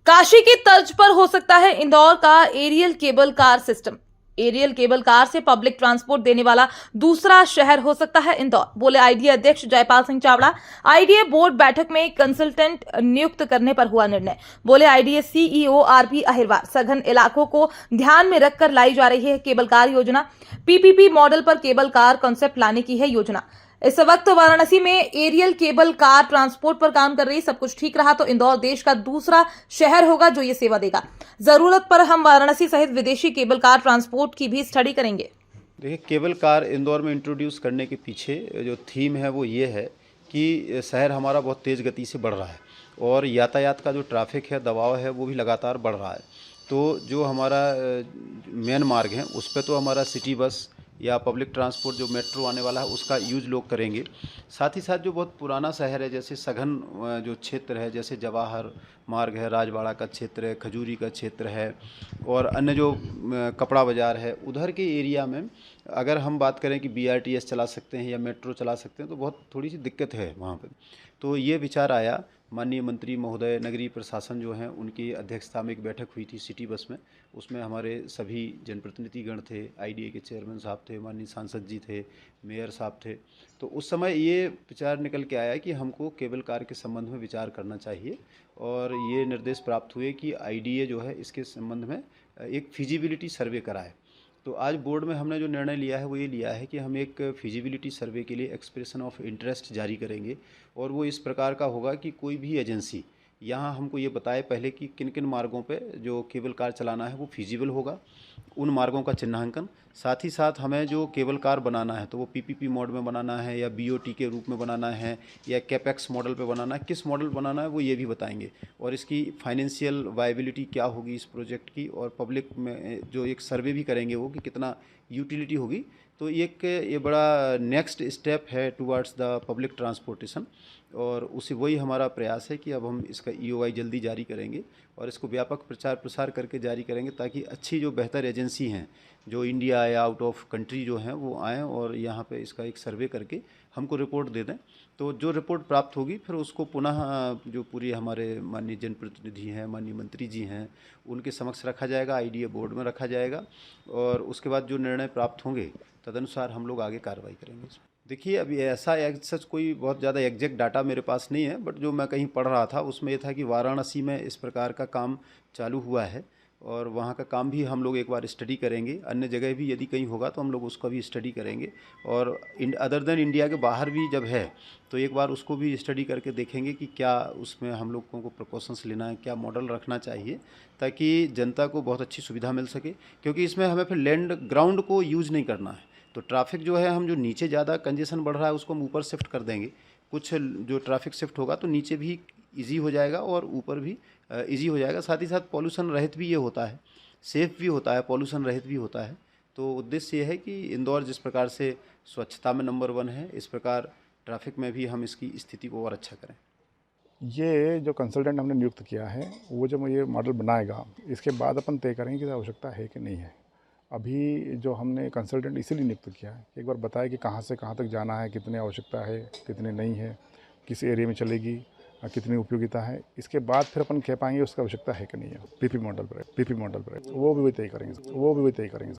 काशी की तर्ज पर हो सकता है इंदौर का aerial cable car system. Aerial cable car से पब्लिक ट्रांसपोर्ट देने वाला दूसरा शहर हो सकता है इंदौर, बोले आईडीए अध्यक्ष जयपाल सिंह चावड़ा। आईडीए बोर्ड बैठक में कंसल्टेंट नियुक्त करने पर हुआ निर्णय। बोले आईडीए सीईओ आरपी अहिरवार, सघन इलाकों को ध्यान में रखकर लाई जा रही है केबल कार योजना। पीपीपी मॉडल पर केबल कार कॉन्सेप्ट लाने की है योजना। इस वक्त वाराणसी में एरियल केबल कार ट्रांसपोर्ट पर काम कर रही। सब कुछ ठीक रहा तो इंदौर देश का दूसरा शहर होगा जो ये सेवा देगा। जरूरत पर हम वाराणसी सहित विदेशी केबल कार ट्रांसपोर्ट की भी स्टडी करेंगे। देखिए, केबल कार इंदौर में इंट्रोड्यूस करने के पीछे जो थीम है वो ये है कि शहर हमारा बहुत तेज़ गति से बढ़ रहा है और यातायात का जो ट्रैफिक है, दबाव है, वो भी लगातार बढ़ रहा है। तो जो हमारा मेन मार्ग है उस पे तो हमारा सिटी बस या पब्लिक ट्रांसपोर्ट जो मेट्रो आने वाला है उसका यूज लोग करेंगे। साथ ही साथ जो बहुत पुराना शहर है, जैसे सघन जो क्षेत्र है, जैसे जवाहर मार्ग है, राजवाड़ा का क्षेत्र है, खजूरी का क्षेत्र है और अन्य जो कपड़ा बाज़ार है, उधर के एरिया में अगर हम बात करें कि बीआरटीएस चला सकते हैं या मेट्रो चला सकते हैं तो बहुत थोड़ी सी दिक्कत है वहाँ पर। तो ये विचार आया, माननीय मंत्री महोदय, नगरीय प्रशासन जो हैं उनकी अध्यक्षता में एक बैठक हुई थी सिटी बस में। उसमें हमारे सभी जनप्रतिनिधिगण थे, आईडीए के चेयरमैन साहब थे, माननीय सांसद जी थे, मेयर साहब थे। तो उस समय ये विचार निकल के आया कि हमको केबल कार के संबंध में विचार करना चाहिए और ये निर्देश प्राप्त हुए कि आईडीए जो है इसके संबंध में एक फिजिबिलिटी सर्वे कराए। तो आज बोर्ड में हमने जो निर्णय लिया है वो ये लिया है कि हम एक फिजिबिलिटी सर्वे के लिए एक्सप्रेशन ऑफ इंटरेस्ट जारी करेंगे और वो इस प्रकार का होगा कि कोई भी एजेंसी यहाँ हमको ये बताए पहले कि किन किन मार्गों पे जो केबल कार चलाना है वो फिजिबल होगा, उन मार्गों का चिन्हांकन। साथ ही साथ हमें जो केबल कार बनाना है तो वो पीपीपी मोड में बनाना है या बीओटी के रूप में बनाना है या कैपेक्स मॉडल पे बनाना है, किस मॉडल बनाना है वो ये भी बताएंगे और इसकी फाइनेंशियल वायबिलिटी क्या होगी इस प्रोजेक्ट की, और पब्लिक में जो एक सर्वे भी करेंगे वो कि कितना यूटिलिटी होगी। तो ये बड़ा नेक्स्ट स्टेप है टुवर्ड्स द पब्लिक ट्रांसपोर्टेशन और उसी वही हमारा प्रयास है कि अब हम इसका ईओआई जल्दी जारी करेंगे और इसको व्यापक प्रचार प्रसार करके जारी करेंगे ताकि अच्छी जो बेहतर एजेंसी हैं जो इंडिया या आउट ऑफ कंट्री जो हैं वो आएँ और यहाँ पे इसका एक सर्वे करके हमको रिपोर्ट दे दें। तो जो रिपोर्ट प्राप्त होगी फिर उसको पुनः जो पूरी हमारे माननीय जनप्रतिनिधि हैं, माननीय मंत्री जी हैं, उनके समक्ष रखा जाएगा, आईडीए बोर्ड में रखा जाएगा और उसके बाद जो निर्णय प्राप्त होंगे तदनुसार हम लोग आगे कार्रवाई करेंगे। देखिए, अभी ऐसा सच कोई बहुत ज़्यादा एग्जैक्ट डाटा मेरे पास नहीं है, बट जो मैं कहीं पढ़ रहा था उसमें ये था कि वाराणसी में इस प्रकार का काम चालू हुआ है और वहाँ का काम भी हम लोग एक बार स्टडी करेंगे। अन्य जगह भी यदि कहीं होगा तो हम लोग उसका भी स्टडी करेंगे और अदर देन इंडिया के बाहर भी जब है तो एक बार उसको भी स्टडी करके देखेंगे कि क्या उसमें हम लोगों को प्रिकॉशंस लेना है, क्या मॉडल रखना चाहिए ताकि जनता को बहुत अच्छी सुविधा मिल सके। क्योंकि इसमें हमें फिर लैंड ग्राउंड को यूज़ नहीं करना है, तो ट्रैफिक जो है हम जो नीचे ज़्यादा कंजेशन बढ़ रहा है उसको हम ऊपर शिफ्ट कर देंगे। कुछ जो ट्रैफिक शिफ्ट होगा तो नीचे भी इजी हो जाएगा और ऊपर भी इजी हो जाएगा। साथ ही साथ पॉल्यूशन रहित भी ये होता है, सेफ़ भी होता है, पॉल्यूशन रहित भी होता है। तो उद्देश्य ये है कि इंदौर जिस प्रकार से स्वच्छता में नंबर 1 है, इस प्रकार ट्रैफिक में भी हम इसकी स्थिति को और अच्छा करें। ये जो कंसल्टेंट हमने नियुक्त किया है वो जब ये मॉडल बनाएगा इसके बाद अपन तय करेंगे कि आवश्यकता है कि नहीं है। अभी जो हमने कंसल्टेंट इसीलिए नियुक्त किया है एक बार बताए कि कहाँ से कहाँ तक जाना है, कितनी आवश्यकता है, कितनी नहीं है, किस एरिया में चलेगी, कितनी उपयोगिता है। इसके बाद फिर अपन कह पाएंगे उसका आवश्यकता है कि नहीं है। पीपी मॉडल पर वो भी तय करेंगे।